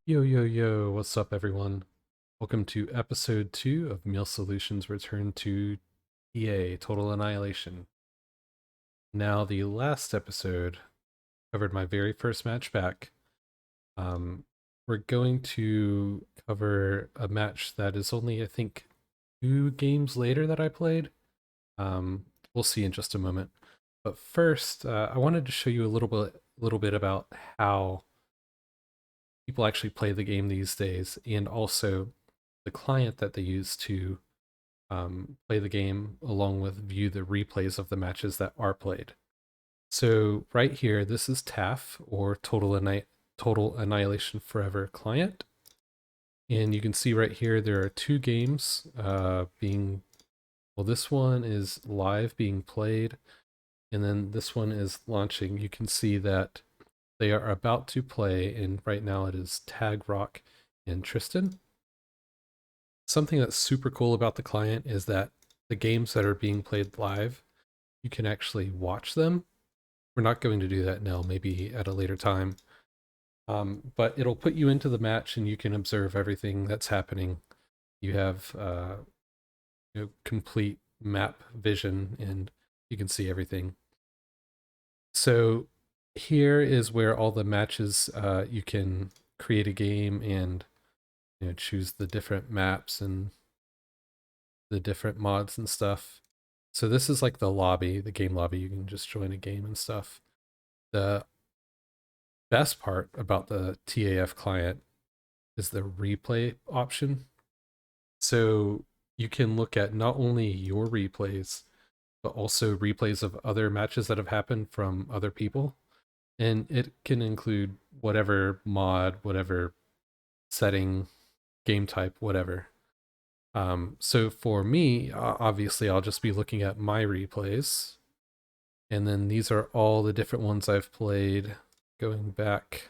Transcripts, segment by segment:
Yo, yo, yo, what's up, everyone? Welcome to episode 2 of Meal Solutions Return to EA Total Annihilation. Now, the last episode covered my very first match back. We're going to cover a match that is only, I think, 2 games later that I played. We'll see in just a moment. But first, I wanted to show you a little bit about how people actually play the game these days, and also the client that they use to play the game, along with view the replays of the matches that are played. So right here, this is TAF, or Total Annihilation Forever client. And you can see right here, there are 2 games well, this one is live being played, and then this one is launching. You can see that they are about to play, and right now it is Tag Rock and Tristan. Something that's super cool about the client is that the games that are being played live, you can actually watch them. We're not going to do that now, maybe at a later time. But it'll put you into the match and you can observe everything that's happening. You have complete map vision and you can see everything. So here is where all the matches, you can create a game and choose the different maps and the different mods and stuff. So this is like the lobby, the game lobby. You can just join a game and stuff. The best part about the TAF client is the replay option. So you can look at not only your replays, but also replays of other matches that have happened from other people. And it can include whatever mod, whatever setting, game type, whatever. So for me, obviously, I'll just be looking at my replays. And then these are all the different ones I've played going back.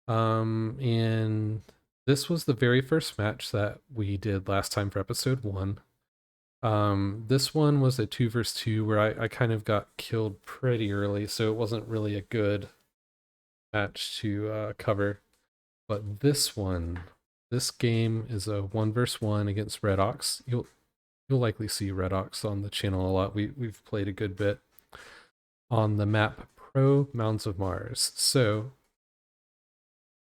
And this was the very first match that we did last time for episode 1. This one was a 2 versus 2 where I kind of got killed pretty early, so it wasn't really a good match to cover. But this game is a 1 versus 1 against Redox. You'll likely see Redox on the channel a lot. We've played a good bit on the map Pro Mounds of Mars. So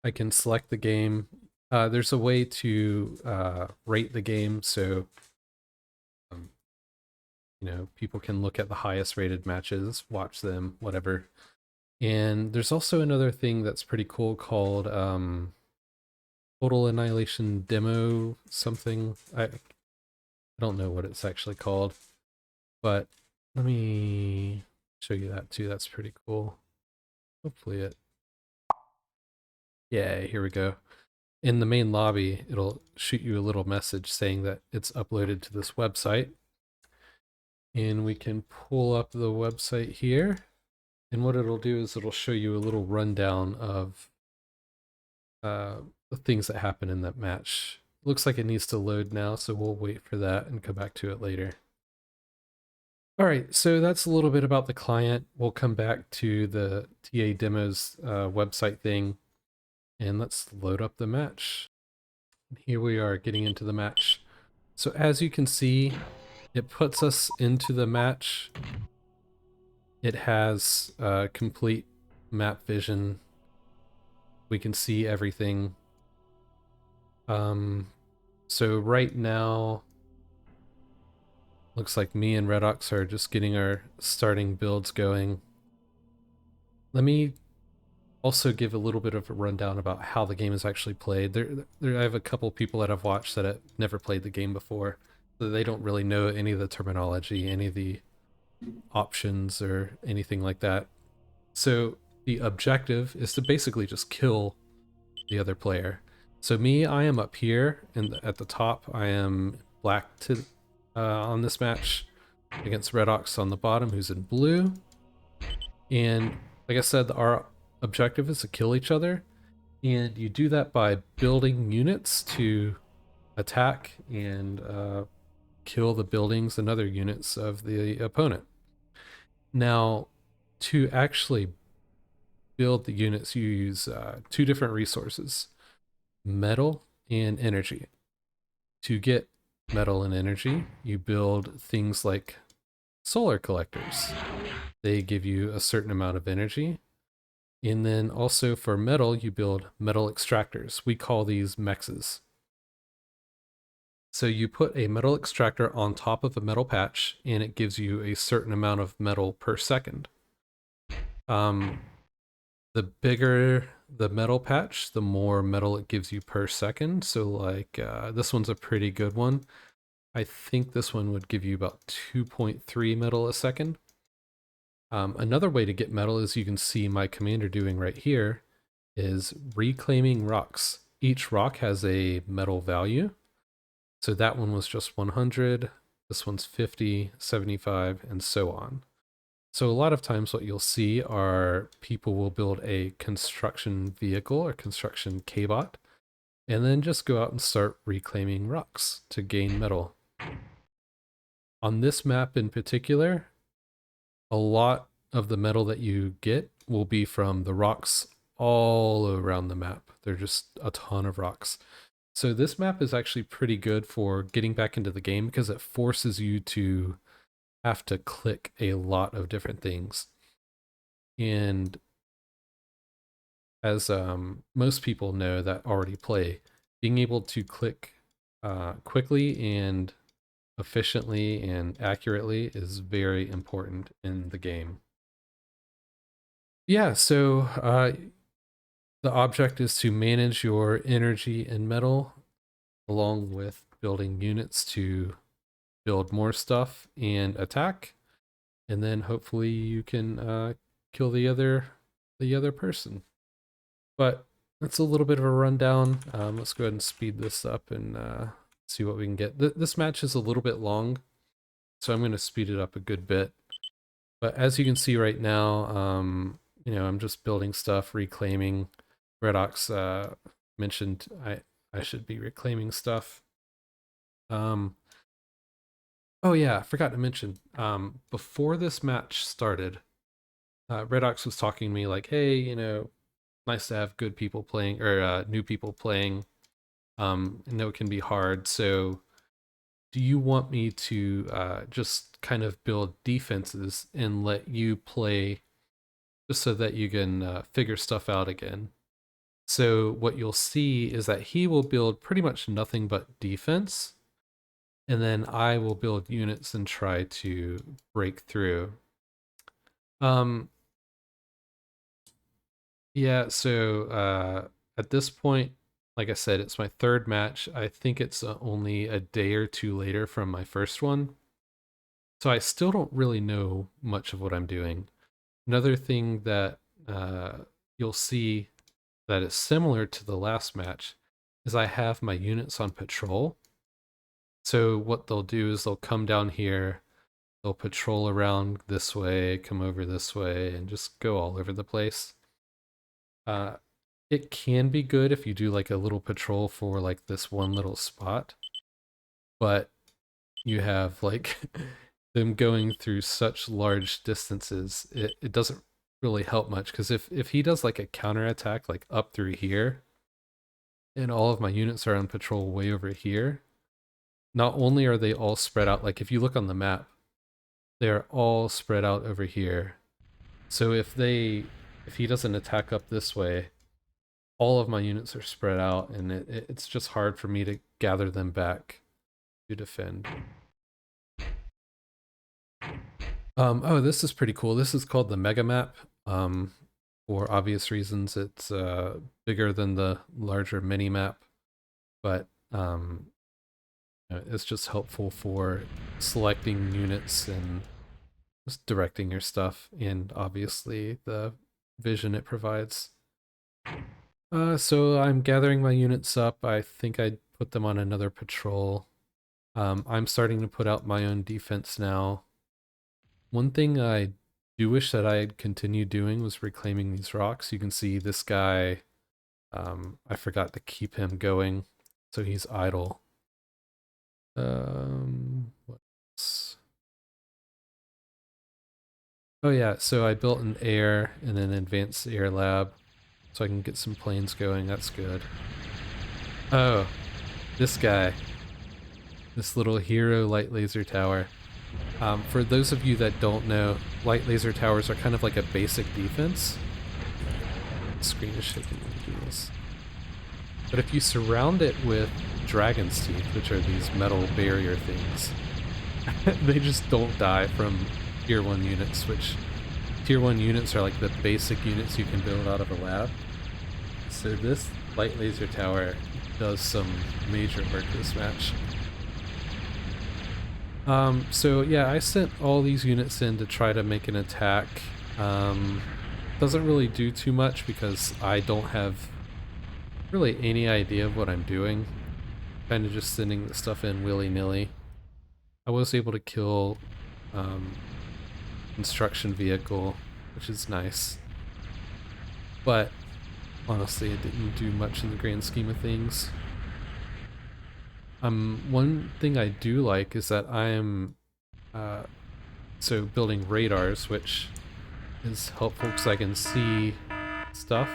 I can select the game. There's a way to rate the game, so people can look at the highest rated matches, watch them, whatever. And there's also another thing that's pretty cool called Total Annihilation Demo something. I don't know what it's actually called, but let me show you that too. That's pretty cool. Hopefully it. Yeah, here we go. In the main lobby, it'll shoot you a little message saying that it's uploaded to this website. And we can pull up the website here. And what it'll do is it'll show you a little rundown of the things that happen in that match. Looks like it needs to load now, so we'll wait for that and come back to it later. All right, so that's a little bit about the client. We'll come back to the TA demos website thing, and let's load up the match. Here we are getting into the match. So as you can see, it puts us into the match. It has complete map vision. We can see everything. So right now, looks like me and Redox are just getting our starting builds going. Let me also give a little bit of a rundown about how the game is actually played. I have a couple people that I've watched that have never played the game before, so they don't really know any of the terminology, any of the options or anything like that. So the objective is to basically just kill the other player. So me, I am up here, and at the top, I am black on this match against Redox on the bottom, who's in blue. And like I said, our objective is to kill each other, and you do that by building units to attack and kill the buildings and other units of the opponent. Now, to actually build the units, you use two different resources, metal and energy. To get metal and energy, you build things like solar collectors. They give you a certain amount of energy. And then also for metal, you build metal extractors. We call these mexes. So you put a metal extractor on top of a metal patch, and it gives you a certain amount of metal per second. The bigger the metal patch, the more metal it gives you per second. So like this one's a pretty good one. I think this one would give you about 2.3 metal a second. Another way to get metal, as you can see my commander doing right here, is reclaiming rocks. Each rock has a metal value. So that one was just 100, this one's 50, 75, and so on. So a lot of times what you'll see are people will build a construction vehicle or construction K-bot, and then just go out and start reclaiming rocks to gain metal. On this map in particular, a lot of the metal that you get will be from the rocks all around the map. They're just a ton of rocks. So this map is actually pretty good for getting back into the game because it forces you to have to click a lot of different things. And as most people know that already play, being able to click quickly and efficiently and accurately is very important in the game. Yeah, so the object is to manage your energy and metal along with building units to build more stuff and attack, and then hopefully you can kill the other person. But that's a little bit of a rundown. Let's go ahead and speed this up and see what we can get. This match is a little bit long, so I'm going to speed it up a good bit. But as you can see right now, you know, I'm just building stuff, reclaiming. Redox mentioned I should be reclaiming stuff. Oh yeah, I forgot to mention. Before this match started, Redox was talking to me like, "Hey, you know, nice to have good people playing or new people playing. I know it can be hard. So, do you want me to just kind of build defenses and let you play, just so that you can figure stuff out again?" So what you'll see is that he will build pretty much nothing but defense, and then I will build units and try to break through. Yeah, so at this point, like I said, it's my third match. I think it's only a day or two later from my first one. So I still don't really know much of what I'm doing. Another thing that you'll see that is similar to the last match is I have my units on patrol. So what they'll do is they'll come down here, they'll patrol around this way, come over this way, and just go all over the place. It can be good if you do like a little patrol for like this one little spot, but you have like them going through such large distances, it doesn't really help much, because if he does like a counterattack like up through here, and all of my units are on patrol way over here, not only are they all spread out, like if you look on the map, they're all spread out over here. So if he doesn't attack up this way, all of my units are spread out, and it's just hard for me to gather them back to defend. Oh, this is pretty cool. This is called the Mega Map. For obvious reasons, it's bigger than the larger mini map, but it's just helpful for selecting units and just directing your stuff, and obviously the vision it provides. So I'm gathering my units up. I think I'd put them on another patrol. I'm starting to put out my own defense now. One thing I do wish that I had continued doing was reclaiming these rocks. You can see this guy, I forgot to keep him going, so he's idle. What's... Oh yeah, so I built an air and an advanced air lab so I can get some planes going. That's good. Oh, this guy. This little hero light laser tower. For those of you that don't know, light laser towers are kind of like a basic defense. The screen is shaking. But if you surround it with dragon's teeth, which are these metal barrier things, they just don't die from tier 1 units, which tier 1 units are like the basic units you can build out of a lab. So this light laser tower does some major work this match. So yeah, I sent all these units in to try to make an attack. Doesn't really do too much because I don't have really any idea of what I'm doing. Kind of just sending the stuff in willy-nilly. I was able to kill construction vehicle, which is nice. But honestly, it didn't do much in the grand scheme of things. One thing I do like is that I am so building radars, which is helpful because I can see stuff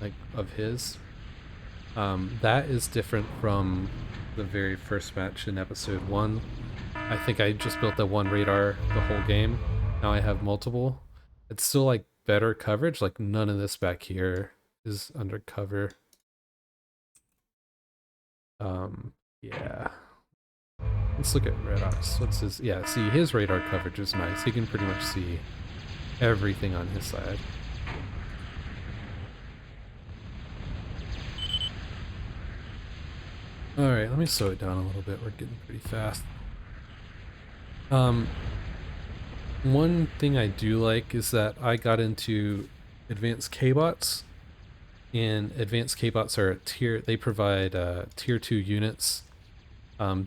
like of his. That is different from the very first match in episode 1. I think I just built the one radar the whole game. Now I have multiple. It's still like better coverage, like none of this back here is undercover. Yeah. Let's look at Redox. What's his... Yeah, see, his radar coverage is nice. He can pretty much see everything on his side. Alright, let me slow it down a little bit. We're getting pretty fast. One thing I do like is that I got into advanced K-bots. And advanced K-bots are they provide tier 2 units.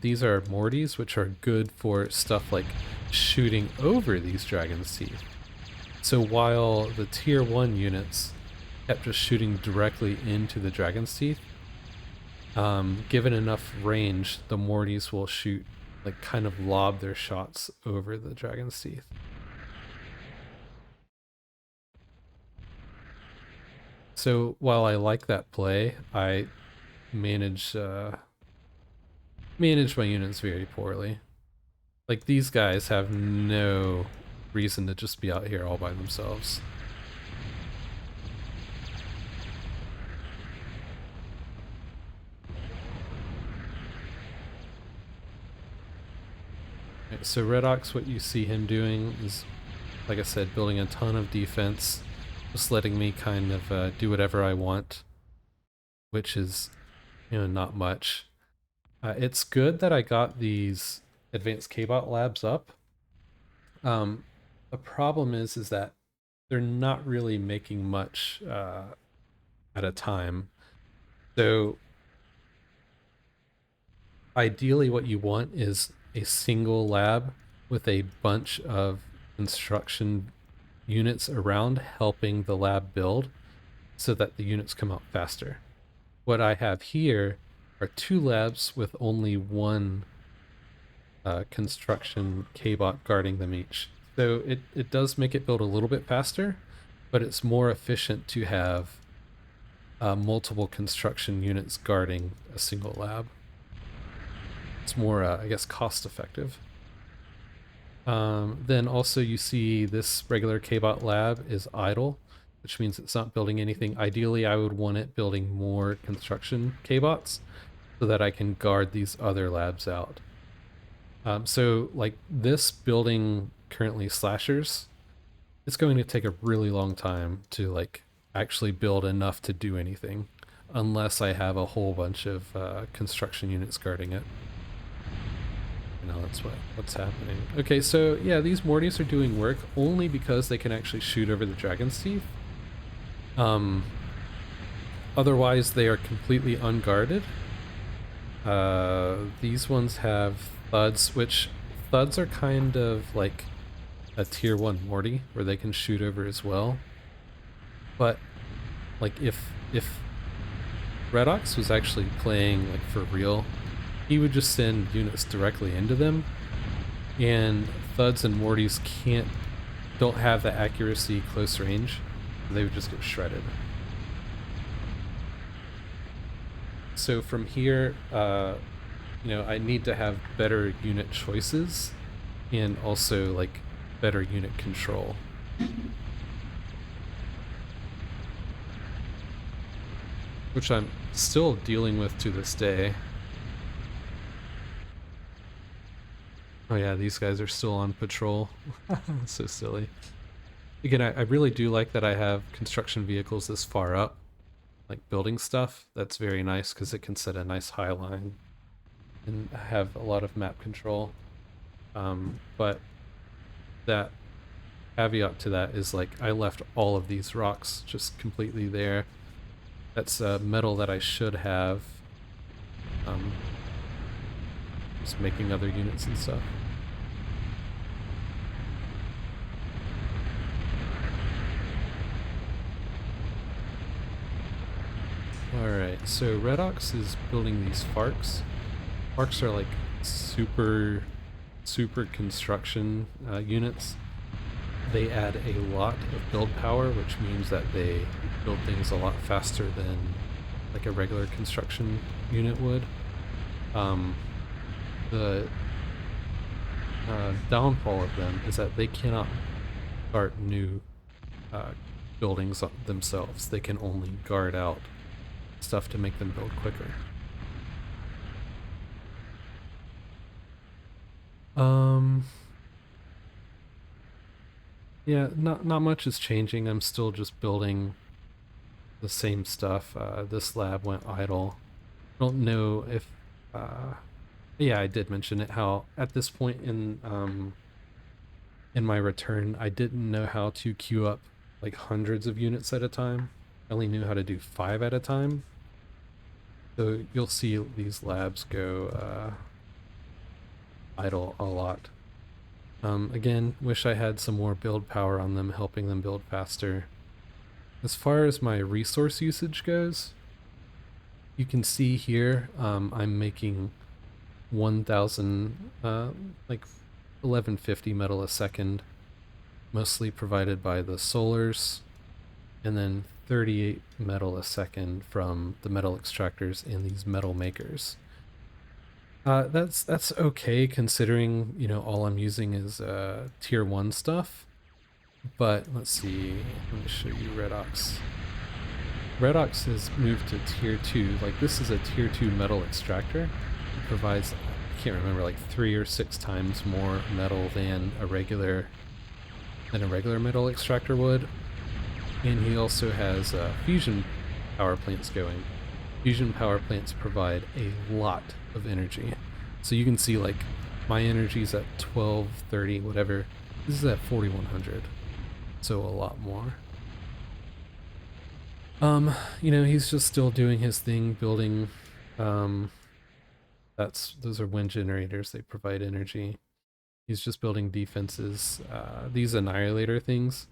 These are Mortys, which are good for stuff like shooting over these dragon's teeth. So while the tier 1 units kept just shooting directly into the dragon's teeth, given enough range, the Mortys will shoot, like kind of lob their shots over the dragon's teeth. So while I like that play, I manage my units very poorly. Like these guys have no reason to just be out here all by themselves. Okay, so Redox, what you see him doing is, like I said, building a ton of defense. Just letting me kind of do whatever I want, which is, you know, not much. It's good that I got these advanced K-bot labs up. The problem is that they're not really making much at a time. So ideally what you want is a single lab with a bunch of construction units around helping the lab build so that the units come out faster. What I have here are 2 labs with only 1 construction K-bot guarding them each. So it does make it build a little bit faster, but it's more efficient to have multiple construction units guarding a single lab. It's more, I guess, cost effective. Then also you see this regular K-bot lab is idle, which means it's not building anything. Ideally, I would want it building more construction K-bots so that I can guard these other labs out. So like this building currently slashers, it's going to take a really long time to like actually build enough to do anything unless I have a whole bunch of construction units guarding it. No, that's what's happening. Okay, so yeah, these Mortys are doing work only because they can actually shoot over the dragon's teeth. Otherwise, they are completely unguarded. These ones have thuds, which thuds are kind of like a tier 1 Morty where they can shoot over as well. But like if Redox was actually playing like for real, he would just send units directly into them, and thuds and Mortys can't don't have the accuracy close range, they would just get shredded. So from here, you know, I need to have better unit choices and also like better unit control. Which I'm still dealing with to this day. Oh yeah, these guys are still on patrol. So silly. Again, I really do like that I have construction vehicles this far up, like building stuff. That's very nice because it can set a nice high line and have a lot of map control. But that caveat to that is like I left all of these rocks just completely there. That's metal that I should have. Just making other units and stuff. Alright, so Redox is building these Farks. Farks are like super construction units. They add a lot of build power, which means that they build things a lot faster than like a regular construction unit would. The downfall of them is that they cannot start new buildings themselves. They can only guard out stuff to make them build quicker. Yeah, not much is changing. I'm still just building the same stuff. This lab went idle. I don't know if yeah, I did mention it, how at this point in my return, I didn't know how to queue up like hundreds of units at a time. I only knew how to do 5 at a time. So you'll see these labs go idle a lot. Again, wish I had some more build power on them, helping them build faster. As far as my resource usage goes, you can see here I'm making 1,000, like 1150 metal a second, mostly provided by the solars, and then 38 metal a second from the metal extractors and these metal makers. That's okay considering, you know, all I'm using is tier 1 stuff. But let's see, let me show you Redox. Redox has moved to tier 2. Like, this is a tier 2 metal extractor. It provides, I can't remember, like 3 or 6 times more metal than a regular metal extractor would. And he also has fusion power plants going. Fusion power plants provide a lot of energy. So you can see like my energy is at 1230, whatever. This is at 4100. So a lot more. You know, he's just still doing his thing, building those are wind generators, they provide energy. He's just building defenses. These annihilator things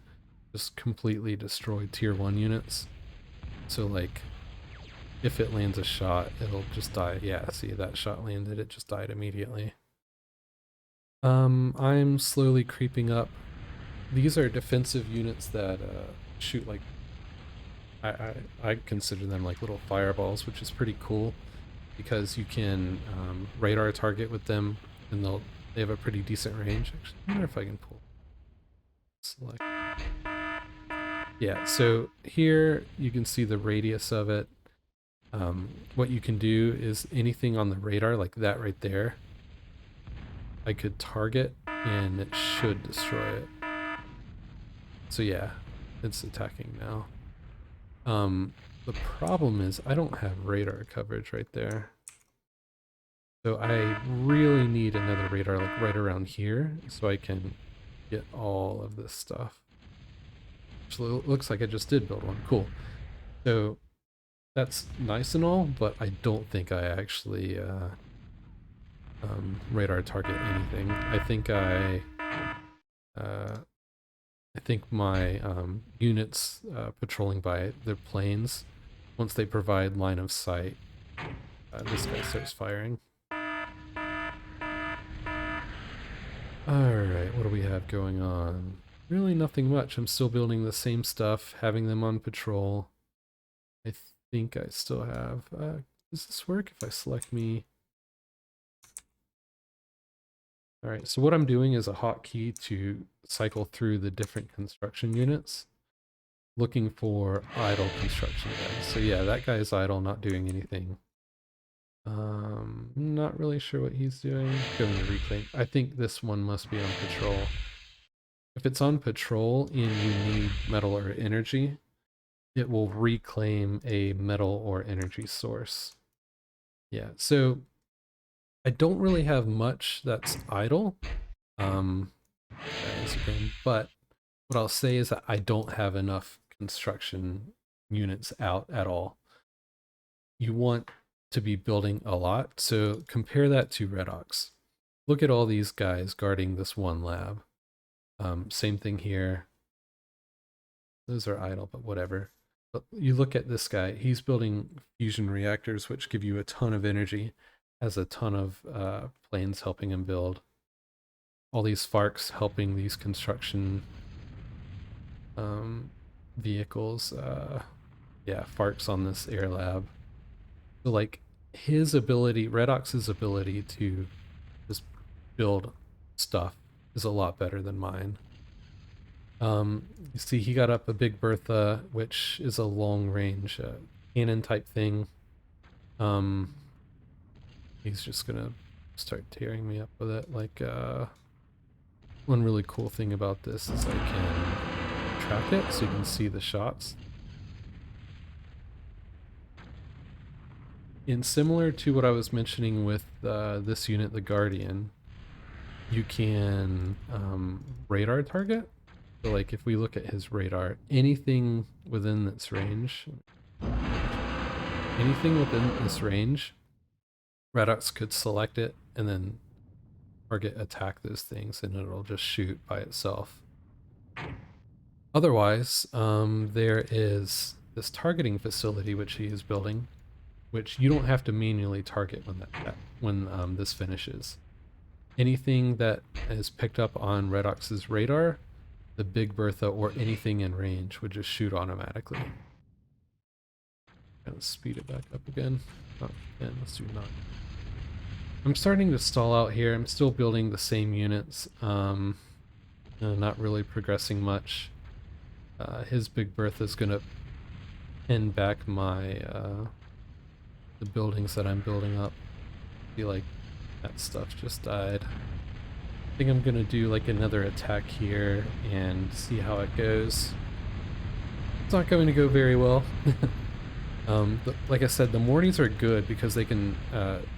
just completely destroy tier 1 units. So like if it lands a shot, it'll just die. Yeah, see, that shot landed, it just died immediately. I'm slowly creeping up. These are defensive units that shoot like, I consider them like little fireballs, which is pretty cool because you can radar target with them, and they have a pretty decent range. Actually, I wonder if I can pull select. Yeah, so here you can see the radius of it. What you can do is anything on the radar, like that right there, I could target and it should destroy it. So yeah, it's attacking now. The problem is I don't have radar coverage right there. So I really need another radar like right around here so I can get all of this stuff. Actually, it looks like I just did build one. Cool. So that's nice and all, but I don't think I actually radar target anything. I think my units patrolling by their planes, once they provide line of sight, this guy starts firing. Alright, what do we have going on? really nothing much. I'm still building the same stuff, having them on patrol. I think I still have, does this work if I select me? All right, so what I'm doing is a hotkey to cycle through the different construction units, looking for idle construction guys. So yeah, that guy is idle, not doing anything. Not really sure what he's doing. Going to reclaim. I think this one must be on patrol. If it's on patrol and you need metal or energy, it will reclaim a metal or energy source. Yeah, so I don't really have much that's idle. But what I'll say is that I don't have enough construction units out at all. You want to be building a lot, so compare that to Redox. Look at all these guys guarding this one lab. Same thing here. Those are idle, but whatever. But you look at this guy, he's building fusion reactors, which give you a ton of energy, has a ton of planes helping him build. All these FARCs helping these construction vehicles. Yeah, FARCs on this air lab. So like his ability, Redox's ability to just build stuff is a lot better than mine. You see he got up a Big Bertha, which is a long range cannon type thing. He's just gonna start tearing me up with it. Like one really cool thing about this is I can track it so you can see the shots. And similar to what I was mentioning with this unit, the Guardian, you can radar target. So like if we look at his radar, anything within this range, Redox could select it and then target attack those things and it'll just shoot by itself. Otherwise, there is this targeting facility which he is building, which you don't have to manually target when this finishes. Anything that is picked up on Redox's radar, the Big Bertha or anything in range would just shoot automatically. Kind of speed it back up again. Oh, and let's do 9. I'm starting to stall out here. I'm still building the same units. Not really progressing much. His Big Bertha is gonna pin back my the buildings that I'm building up. I feel like that stuff just died. I think I'm gonna do like another attack here and see how it goes. It's not going to go very well. Like I said, the mortars are good because they can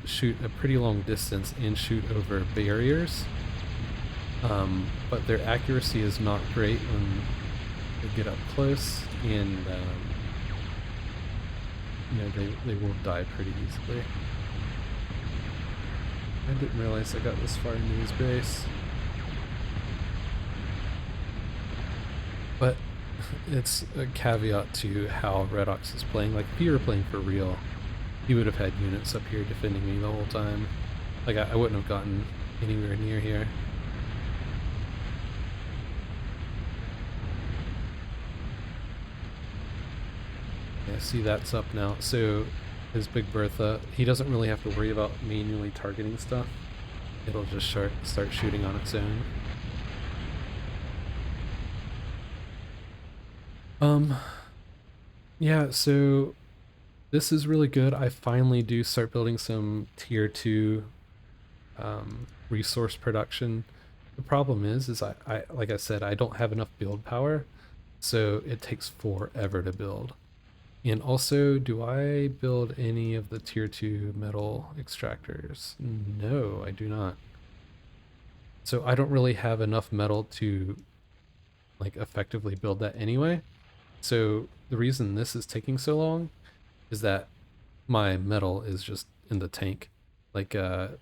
shoot a pretty long distance and shoot over barriers. But their accuracy is not great when they get up close, and you know, they will die pretty easily. I didn't realize I got this far into his base. But it's a caveat to how Redox is playing. Like if he were playing for real, he would have had units up here defending me the whole time. Like I wouldn't have gotten anywhere near here. Yeah, see that's up now. So his Big Bertha, he doesn't really have to worry about manually targeting stuff. It'll just start shooting on its own. Yeah, so this is really good. I finally do start building some tier 2 resource production. The problem is I like I said, I don't have enough build power, so it takes forever to build. And also, do I build any of the tier 2 metal extractors? No, I do not. So I don't really have enough metal to like effectively build that anyway. So the reason this is taking so long is that my metal is just in the tank. Like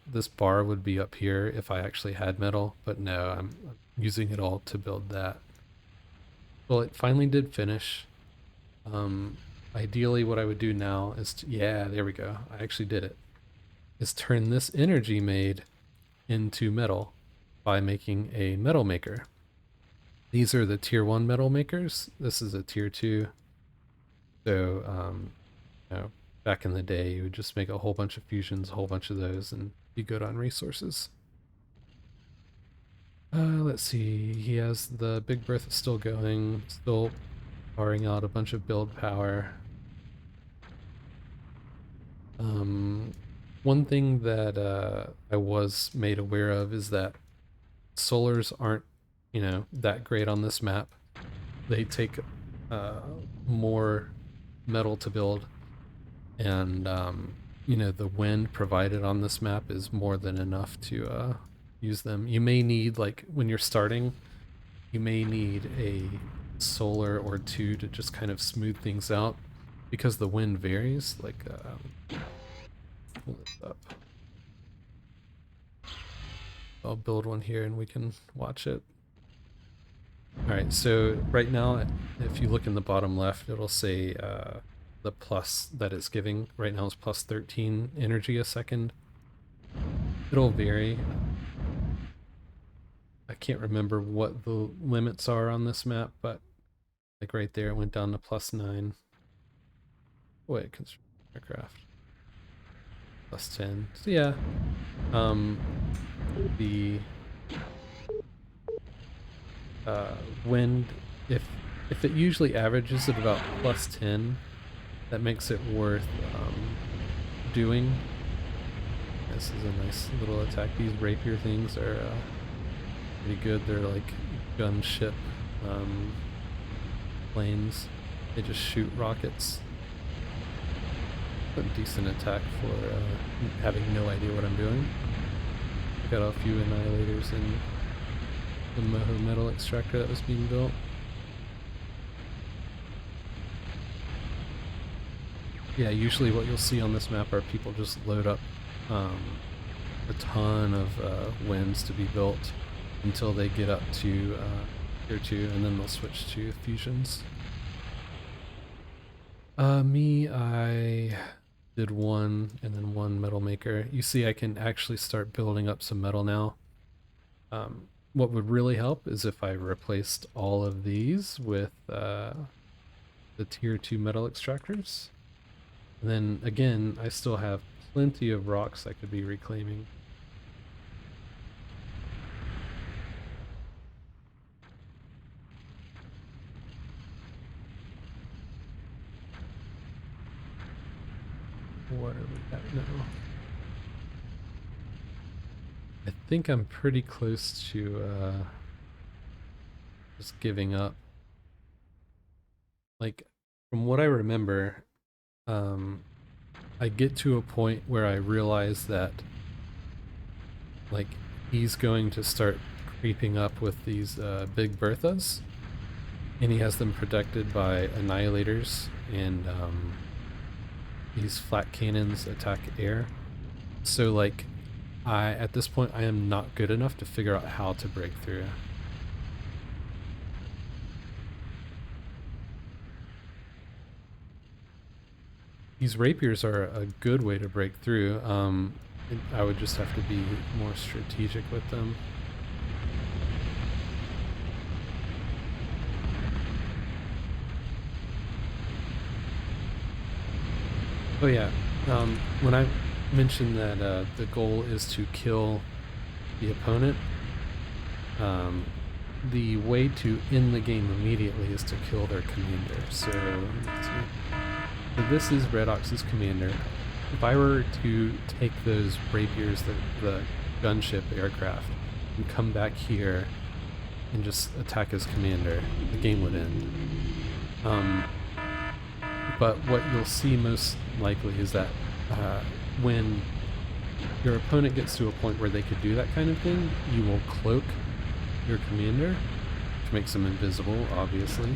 this bar would be up here if I actually had metal, but no, I'm using it all to build that. Well, it finally did finish. Ideally what I would do now is yeah, there we go. I actually did it. Is turn this energy made into metal by making a metal maker. These are the tier 1 metal makers. This is a tier 2. So, you know, back in the day, you would just make a whole bunch of fusions, a whole bunch of those, and be good on resources. Let's see. He has the Big Bertha still going, still powering out a bunch of build power. One thing that I was made aware of is that solars aren't, you know, that great on this map. They take more metal to build, and you know, the wind provided on this map is more than enough to use them. You may need, like, when you're starting, you may need a solar or two to just kind of smooth things out because the wind varies. Like, pull this up. I'll build one here and we can watch it. Alright, so right now, if you look in the bottom left, it'll say the plus that it's giving. Right now is plus 13 energy a second. It'll vary. I can't remember what the limits are on this map, but like right there, it went down to plus 9. Wait, construct aircraft. Plus 10. So yeah, the wind, if it usually averages at about plus 10, that makes it worth doing. This is a nice little attack. These rapier things are pretty good. They're like gunship planes. They just shoot rockets. A decent attack for having no idea what I'm doing. Got a few annihilators in the Moho metal extractor that was being built. Yeah, usually what you'll see on this map are people just load up a ton of winds to be built until they get up to tier 2, and then they'll switch to fusions. I did one and then one metal maker. You see I can actually start building up some metal now. What would really help is if I replaced all of these with the tier 2 metal extractors. And then again, I still have plenty of rocks I could be reclaiming. What are we at now? I think I'm pretty close to just giving up. Like, from what I remember, I get to a point where I realize that, like, he's going to start creeping up with these Big Berthas, and he has them protected by annihilators, and these flat cannons attack air. So, like, at this point, I am not good enough to figure out how to break through. These rapiers are a good way to break through. I would just have to be more strategic with them. Oh yeah, when I mentioned that the goal is to kill the opponent, the way to end the game immediately is to kill their commander. So, let's see. So this is Redox's commander. If I were to take those rapiers, the gunship aircraft, and come back here and just attack his commander, the game would end. But what you'll see most likely is that when your opponent gets to a point where they could do that kind of thing, you will cloak your commander, which makes him invisible, obviously,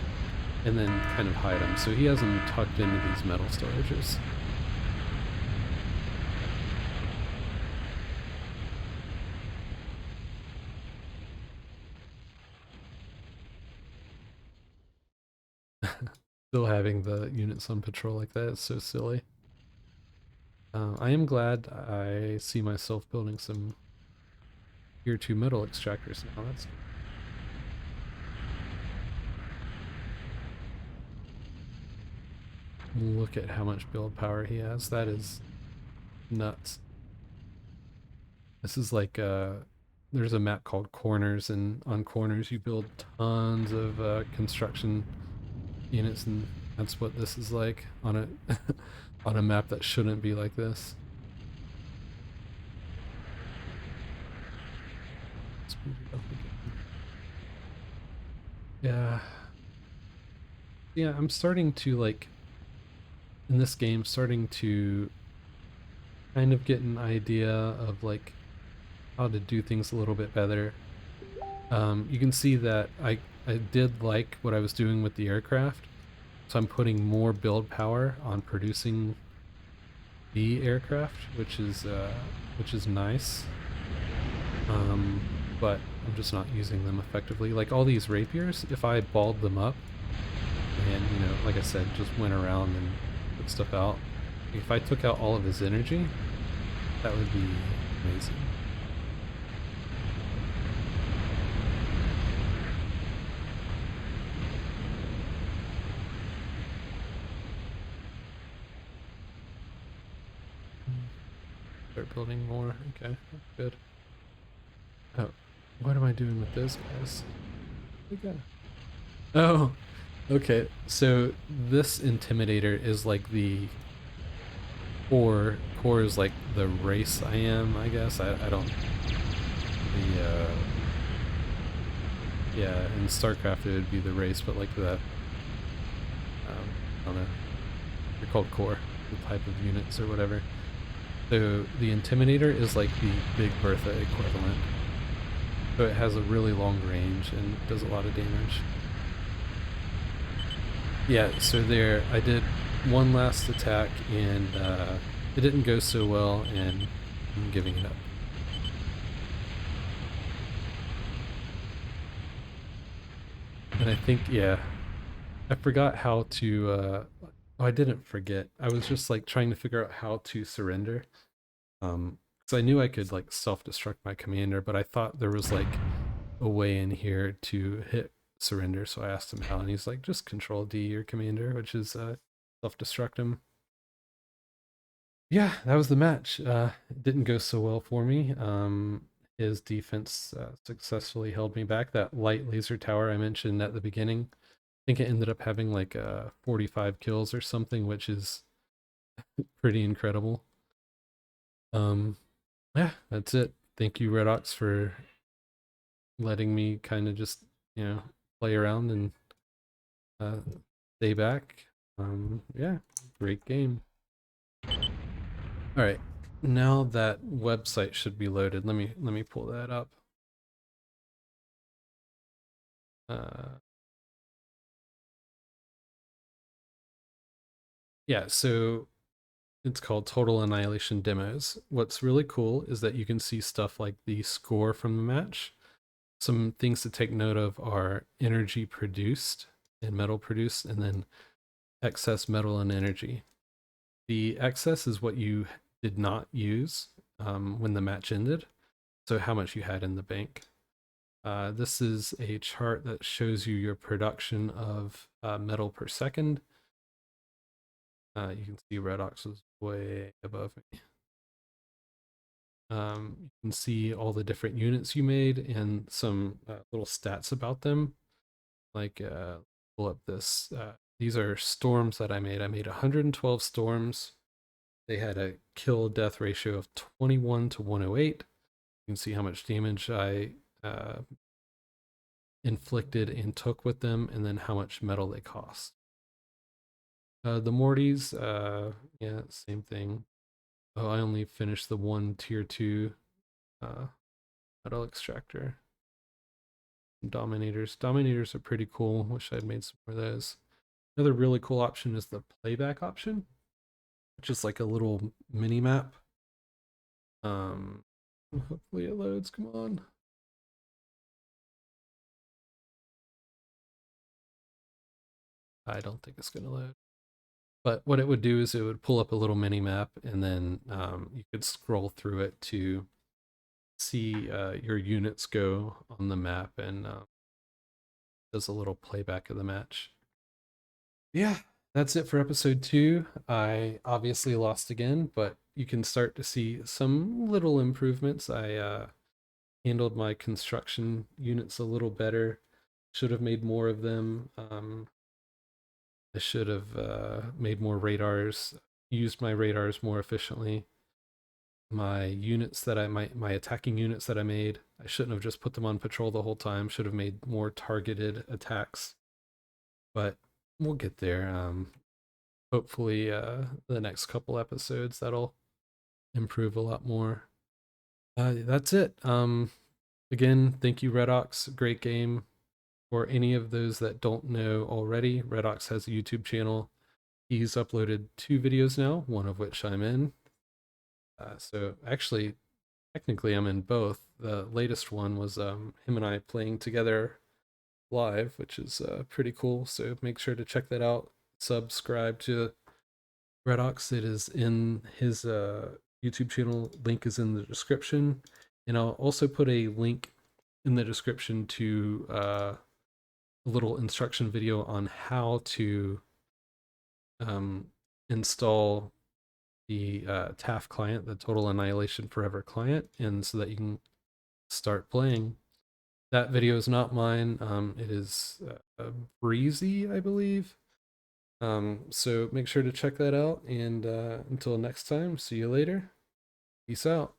and then kind of hide him. So he has them tucked into these metal storages. Still having the units on patrol like that is so silly. I am glad I see myself building some tier 2 metal extractors now. That's look at how much build power he has. That is nuts. This is like there's a map called Corners, and on Corners you build tons of construction units, and that's what this is like on a on a map that shouldn't be like this. Speed it up again. Yeah. Yeah, I'm starting to like in this game starting to kind of get an idea of like how to do things a little bit better. You can see that I did like what I was doing with the aircraft, so I'm putting more build power on producing the aircraft, which is nice. But I'm just not using them effectively. Like all these rapiers, if I balled them up and, you know, like I said, just went around and took stuff out, if I took out all of his energy, that would be amazing. Start building more. Okay, that's good. Oh, what am I doing with those guys? Okay. Oh, okay. So this intimidator is like the core. Core is like the race I am, I guess. I don't. The yeah, in StarCraft it would be the race, but like the I don't know. They're called core, the type of units or whatever. So the Intimidator is like the Big Bertha equivalent. So it has a really long range and does a lot of damage. Yeah, so there, I did one last attack and it didn't go so well, and I'm giving it up. And I think, yeah, I forgot how to, oh, I didn't forget. I was just like trying to figure out how to surrender. Because I knew I could like self-destruct my commander, but I thought there was like a way in here to hit surrender. So I asked him how, and he's like, just control D your commander, which is self-destruct him. Yeah, that was the match. It didn't go so well for me. His defense successfully held me back. That light laser tower I mentioned at the beginning, I think it ended up having like 45 kills or something, which is pretty incredible. Um, yeah, that's it. Thank you, Redox, for letting me kind of just, you know, play around and uh, stay back. Yeah, great game. All right, now that website should be loaded. Let me pull that up. Uh, yeah, so it's called Total Annihilation Demos. What's really cool is that you can see stuff like the score from the match. Some things to take note of are energy produced and metal produced, and then excess metal and energy. The excess is what you did not use when the match ended, so how much you had in the bank. This is a chart that shows you your production of metal per second. You can see Redox is way above me. You can see all the different units you made and some little stats about them. Like, pull up this. These are storms that I made. I made 112 storms. They had a kill death ratio of 21 to 108. You can see how much damage I inflicted and took with them, and then how much metal they cost. The Mortys, yeah, same thing. Oh, I only finished the one tier 2 metal extractor. Dominators. Dominators are pretty cool. Wish I'd made some more of those. Another really cool option is the playback option, which is like a little mini map. Hopefully it loads. Come on. I don't think it's gonna load. But what it would do is it would pull up a little mini map, and then you could scroll through it to see your units go on the map, and does a little playback of the match. Yeah, That's it for episode 2. I obviously lost again, but you can start to see some little improvements. I handled my construction units a little better. Should have made more of them. I should have made more radars, used my radars more efficiently. My units that my attacking units that I made, I shouldn't have just put them on patrol the whole time. Should have made more targeted attacks. But we'll get there. Hopefully, the next couple episodes that'll improve a lot more. That's it. Again, thank you, Redox. Great game. For any of those that don't know already, Redox has a YouTube channel. He's uploaded 2 videos now, one of which I'm in. So actually, technically, I'm in both. The latest one was him and I playing together live, which is pretty cool. So make sure to check that out. Subscribe to Redox. It is in his YouTube channel. Link is in the description. And I'll also put a link in the description to a little instruction video on how to install the TAF client, the Total Annihilation Forever client, and so that you can start playing. That video is not mine. It is Breezy, I believe. So make sure to check that out. And until next time, see you later. Peace out.